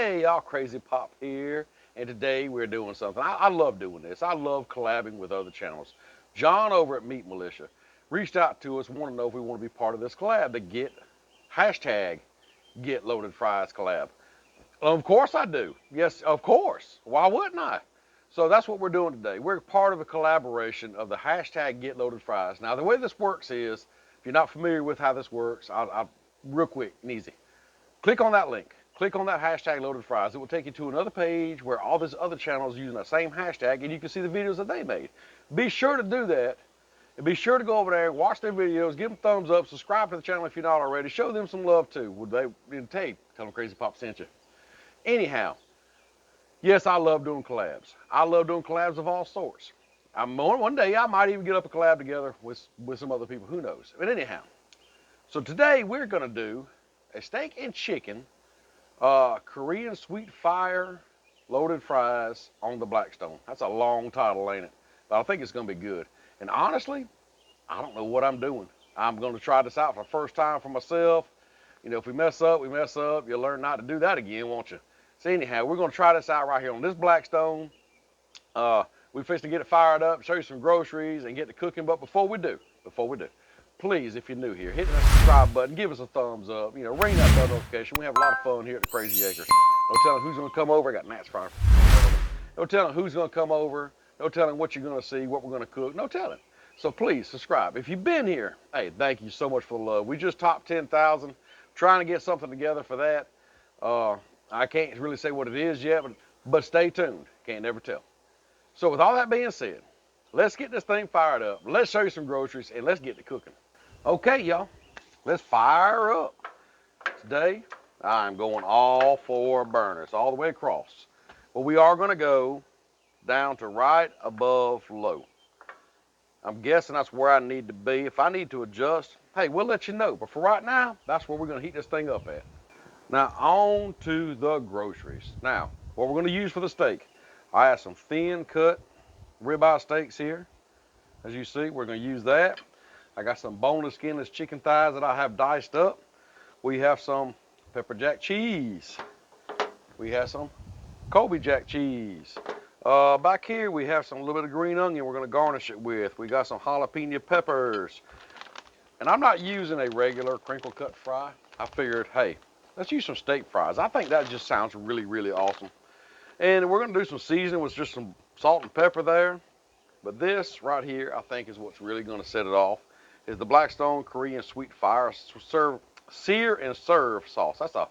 Hey y'all, Crazy Pop here, and today we're doing something. I love doing this. I love collabing with other channels. John over at Meat Militia reached out to us, wanted to know if we want to be part of this collab, the #GetLoadedFries collab. Of course I do. Yes, of course. Why wouldn't I? So that's what we're doing today. We're part of a collaboration of the #GetLoadedFries. Now the way this works is, if you're not familiar with how this works, I'll real quick and easy. Click on that link. Click on that #LoadedFries. It will take you to another page where all these other channels using that same hashtag, and you can see the videos that they made. Be sure to do that, and be sure to go over there and watch their videos, give them thumbs up, subscribe to the channel if you're not already, show them some love too. Would they tell them Crazy Pop sent you. Anyhow, yes, I love doing collabs. I love doing collabs of all sorts. One day I might even get up a collab together with some other people, who knows. But anyhow, so today we're gonna do a steak and chicken Korean sweet fire loaded fries on the Blackstone. That's a long title, ain't it? But I think it's gonna be good. And honestly, I don't know what I'm doing. I'm gonna try this out for the first time for myself. You know, if we mess up, we mess up. You'll learn not to do that again, won't you? So anyhow, we're gonna try this out right here on this Blackstone. We fixed to get it fired up, show you some groceries, and get to cooking. But before we do, please, if you're new here, hit that subscribe button, give us a thumbs up, you know, ring that bell notification. We have a lot of fun here at the Crazy Acres. No telling who's gonna come over. I got gnats frying. No telling who's gonna come over. No telling what you're gonna see, what we're gonna cook. No telling. So please subscribe. If you've been here, hey, thank you so much for the love. We just topped 10,000. Trying to get something together for that. I can't really say what it is yet, but stay tuned. Can't never tell. So with all that being said, let's get this thing fired up. Let's show you some groceries, and let's get to cooking. Okay, y'all, let's fire up. Today, I'm going all 4 burners, all the way across. But we are gonna go down to right above low. I'm guessing that's where I need to be. If I need to adjust, hey, we'll let you know. But for right now, that's where we're gonna heat this thing up at. Now, on to the groceries. Now, what we're gonna use for the steak, I have some thin cut ribeye steaks here. As you see, we're gonna use that. I got some boneless, skinless chicken thighs that I have diced up. We have some pepper jack cheese. We have some Colby jack cheese. Back here, we have some little bit of green onion we're gonna garnish it with. We got some jalapeno peppers. And I'm not using a regular crinkle cut fry. I figured, hey, let's use some steak fries. I think that just sounds really, really awesome. And we're gonna do some seasoning with just some salt and pepper there. But this right here, I think, is what's really gonna set it off, is the Blackstone Korean Sweet Fire Sear and Serve sauce. That's a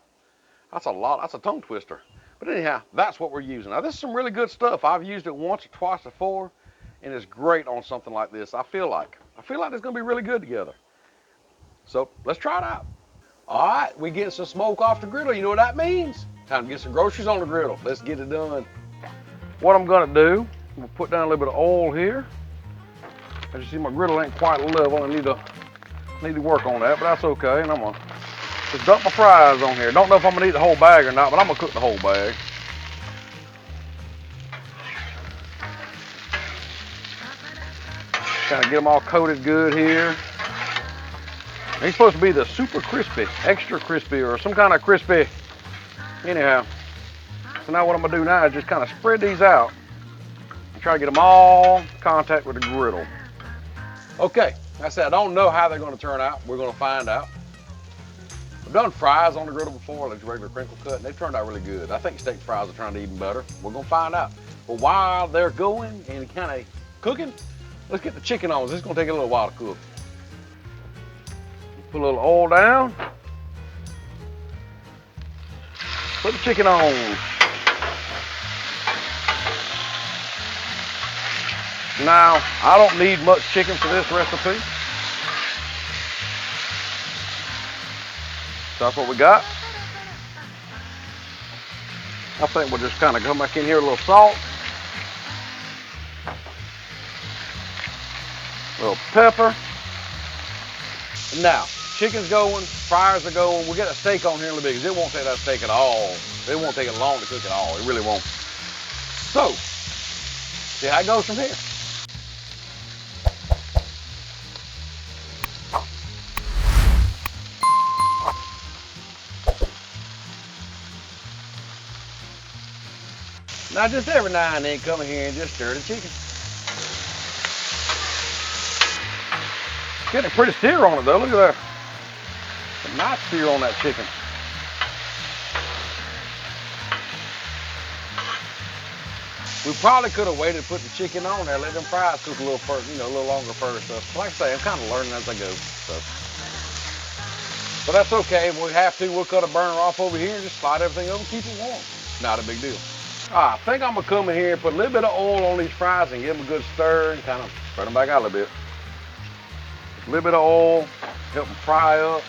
lot, that's a tongue twister. But anyhow, that's what we're using. Now this is some really good stuff. I've used it once or twice before, and it's great on something like this. I feel like it's gonna be really good together. So let's try it out. All right, we get some smoke off the griddle. You know what that means? Time to get some groceries on the griddle. Let's get it done. What I'm gonna do, I'm gonna put down a little bit of oil here. As you see, my griddle ain't quite level. I need to work on that, but that's okay. And I'm gonna just dump my fries on here. Don't know if I'm gonna eat the whole bag or not, but I'm gonna cook the whole bag. Kind of get them all coated good here. They're supposed to be the super crispy, extra crispy, or some kind of crispy. Anyhow, so now what I'm gonna do now is just kind of spread these out and try to get them all in contact with the griddle. Okay, like I said, I don't know how they're gonna turn out. We're gonna find out. I've done fries on the griddle before, like regular crinkle cut, and they've turned out really good. I think steak fries are turning out even better. We're gonna find out. But while they're going and kind of cooking, let's get the chicken on. This is gonna take a little while to cook. Put a little oil down. Put the chicken on. Now, I don't need much chicken for this recipe. So that's what we got. I think we'll just kind of come back in here with a little salt. A little pepper. Now, chicken's going, fries are going. We'll get a steak on here in a little bit because it won't take that steak at all. It won't take it long to cook at all. It really won't. So, see how it goes from here. Now just every now and then come in here and just stir the chicken. Getting a pretty sear on it though, look at that. A nice sear on that chicken. We probably could have waited to put the chicken on there, let them fries cook a little first, a little longer first. Like I say, I'm kind of learning as I go. But that's okay. If we have to, we'll cut a burner off over here and just slide everything over and keep it warm. Not a big deal. I think I'm gonna come in here and put a little bit of oil on these fries and give them a good stir and kind of spread them back out a little bit. A little bit of oil, help them fry up.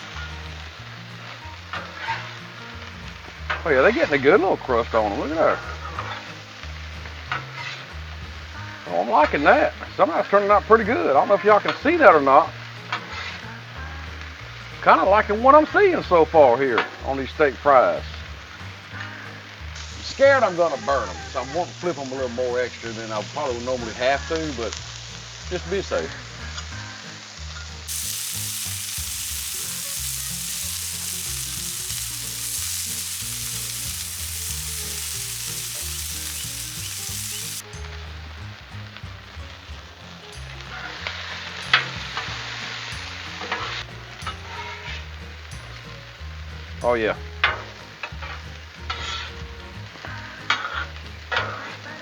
Oh yeah, they're getting a good little crust on them. Look at that. Oh, I'm liking that. Somebody's turning out pretty good. I don't know if y'all can see that or not. Kind of liking what I'm seeing so far here on these steak fries. I'm scared I'm gonna burn them, so I'm wanting to flip them a little more extra than I probably would normally have to, but just to be safe. Oh yeah.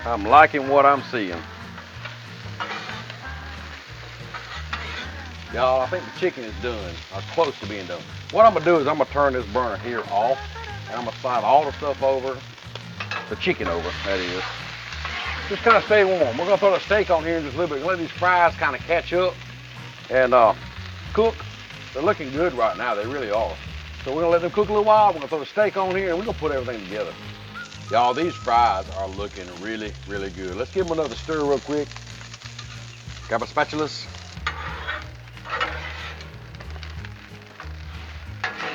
I'm liking what I'm seeing. Y'all, I think the chicken is done, or close to being done. What I'm gonna do is I'm gonna turn this burner here off, and I'm gonna slide all the stuff over, the chicken over, that is. Just kind of stay warm. We're gonna throw the steak on here in just a little bit, let these fries kind of catch up and cook. They're looking good right now, they really are. So we're gonna let them cook a little while, we're gonna throw the steak on here, and we're gonna put everything together. Y'all, these fries are looking really, really good. Let's give them another stir real quick. Grab our spatulas.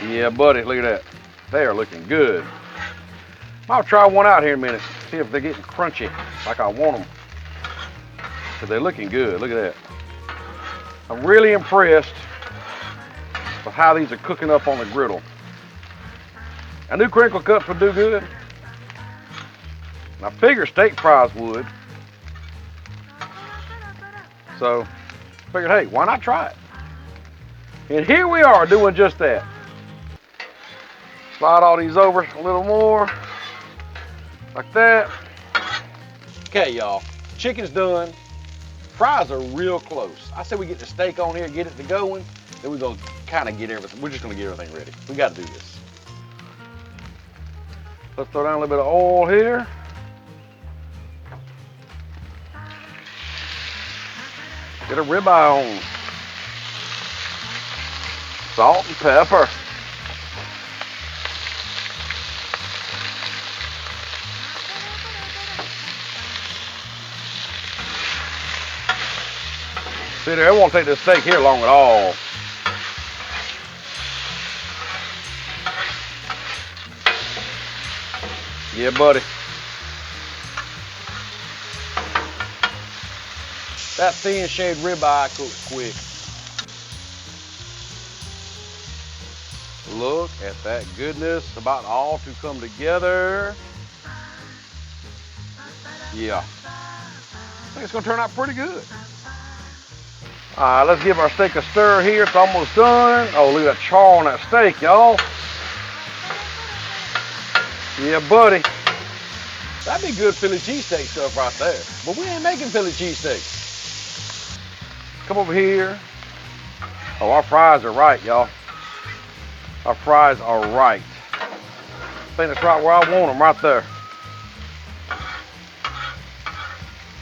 Yeah, buddy, look at that. They are looking good. I'll try one out here in a minute, see if they're getting crunchy like I want them. Because they're looking good, look at that. I'm really impressed with how these are cooking up on the griddle. I knew crinkle cuts would do good. I figured steak fries would. So, figured, hey, why not try it? And here we are doing just that. Slide all these over a little more, like that. Okay, y'all, chicken's done. Fries are real close. I say we get the steak on here, get it to going, then we're gonna kind of get everything. We're just gonna get everything ready. We gotta do this. Let's throw down a little bit of oil here. Get a ribeye on. Salt and pepper. See there, it won't take this steak here long at all. Yeah, buddy. That thin shaved ribeye cooks quick. Look at that goodness, about all to come together. Yeah, I think it's gonna turn out pretty good. All right, let's give our steak a stir here. It's almost done. Oh, look at that char on that steak, y'all. Yeah, buddy. That'd be good Philly cheesesteak stuff right there. But we ain't making Philly cheesesteak. Come over here. Oh, our fries are right, y'all. Our fries are right. I think that's right where I want them, right there.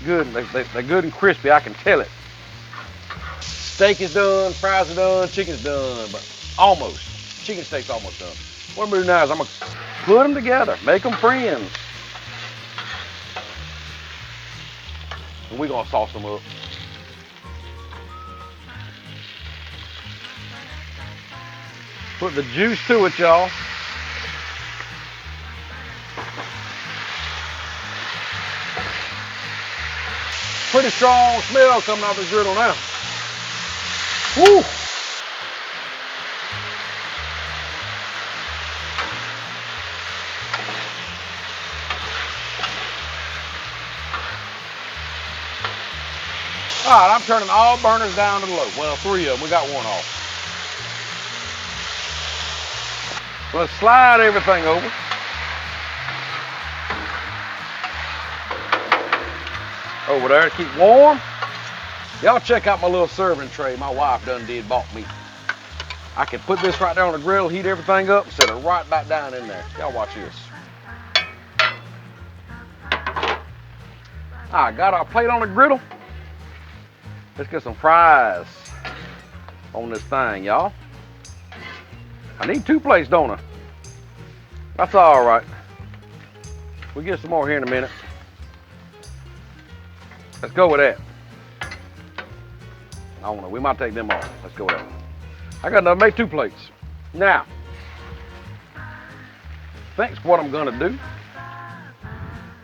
Good, they're good and crispy, I can tell it. Steak is done, fries are done, chicken's done, but almost. Chicken steak's almost done. What I'm gonna do now is I'm gonna put them together, make them friends. And we're gonna sauce them up. Put the juice to it, y'all. Pretty strong smell coming off the griddle now. Woo! All right, I'm turning all burners down to low. Well, 3 of them. We got one off. Let's slide everything over. Over there to keep warm. Y'all check out my little serving tray my wife done bought me. I can put this right there on the grill, heat everything up, and set it right back down in there. Y'all watch this. All right, got our plate on the griddle. Let's get some fries on this thing, y'all. I need 2 plates, don't I? That's all right. We'll get some more here in a minute. Let's go with that. I don't know, we might take them off. Let's go with that. I got enough to make 2 plates. Now, thanks what I'm gonna do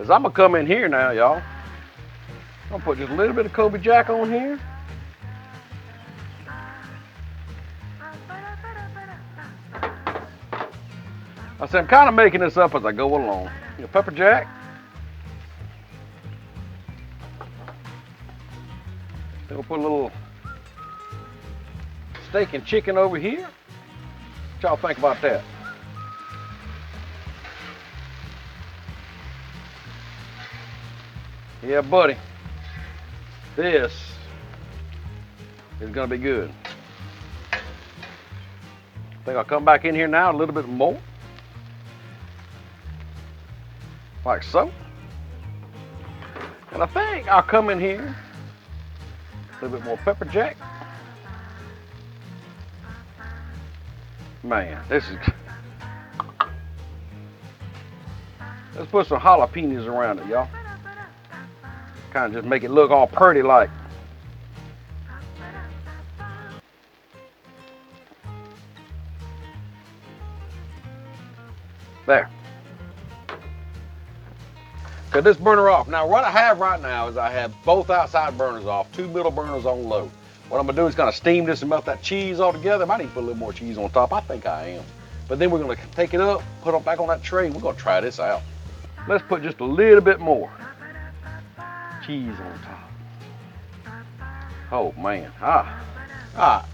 is I'm gonna come in here now, y'all. I'm gonna put just a little bit of Kobe Jack on here. I said I'm kind of making this up as I go along. Pepper Jack. Then we'll put a little steak and chicken over here. What y'all think about that? Yeah, buddy. This is gonna be good. I think I'll come back in here now a little bit more. Like so. And I think I'll come in here a little bit more pepper jack. Man, this is... Let's put some jalapenos around it, y'all. Kind of just make it look all pretty like. There. Cut this burner off. Now what I have right now is I have both outside burners off, 2 middle burners on low. What I'm gonna do is kind of steam this and melt that cheese all together. I might need to put a little more cheese on top. I think I am. But then we're gonna take it up, put it back on that tray, and we're gonna try this out. Let's put just a little bit more cheese on top. Oh man, all right.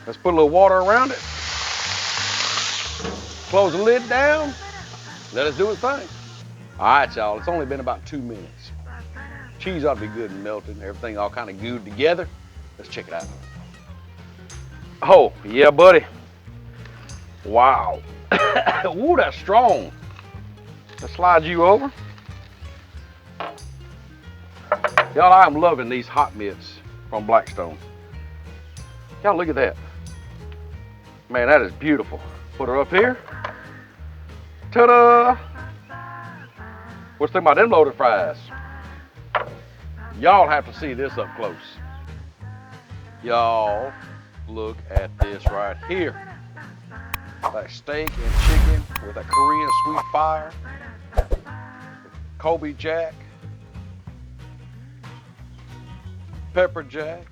Let's put a little water around it. Close the lid down. Let it do its thing. All right, y'all, it's only been about 2 minutes. Cheese ought to be good and melted, everything all kind of gooed together. Let's check it out. Oh, yeah, buddy. Wow. Ooh, that's strong. Let's slide you over. Y'all, I am loving these hot mitts from Blackstone. Y'all, look at that. Man, that is beautiful. Put her up here. Ta-da! What's the thing about them loaded fries? Y'all have to see this up close. Y'all, look at this right here. That steak and chicken with a Korean sweet fire, Kobe Jack, pepper jack,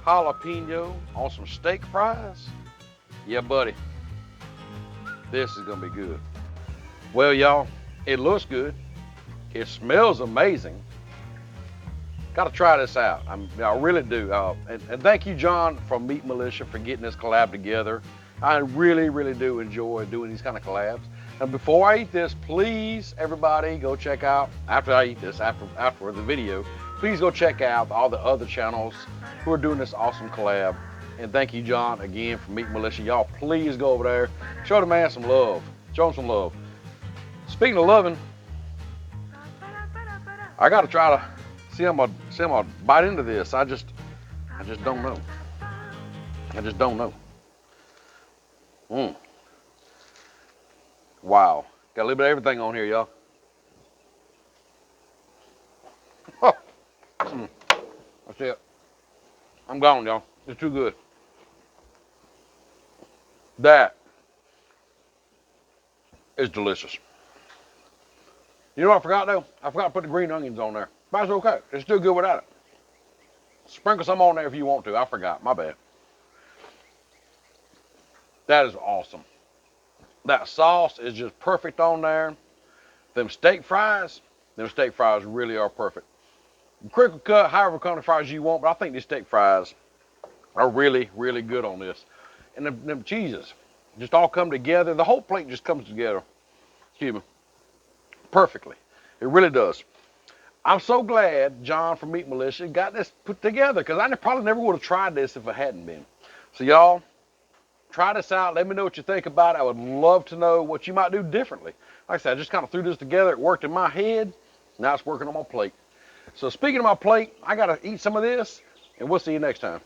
jalapeno on some steak fries. Yeah, buddy, this is gonna be good. Well, y'all, it looks good. It smells amazing. Got to try this out. I really do. And thank you, John, from Meat Militia, for getting this collab together. I really, really do enjoy doing these kind of collabs. And before I eat this, please, everybody, go check out, after I eat this, after the video, please go check out all the other channels who are doing this awesome collab. And thank you, John, again, from Meat Militia. Y'all, please go over there. Show the man some love. Show him some love. Speaking of loving, I got to try to see I'm gonna bite into this. I just don't know. I just don't know. Wow. Got a little bit of everything on here, y'all. Oh. That's it. I'm gone, y'all. It's too good. That is delicious. You know what I forgot though? I forgot to put the green onions on there. But it's okay. It's still good without it. Sprinkle some on there if you want to. I forgot. My bad. That is awesome. That sauce is just perfect on there. Them steak fries really are perfect. crinkle cut, however kind of fries you want, but I think these steak fries are really, really good on this. And them cheeses just all come together. The whole plate just comes together, excuse me, perfectly. It really does. I'm so glad John from Meat Militia got this put together because I probably never would have tried this if it hadn't been. So y'all, try this out. Let me know what you think about it. I would love to know what you might do differently. Like I said, I just kind of threw this together. It worked in my head. Now it's working on my plate. So speaking of my plate, I got to eat some of this, and we'll see you next time.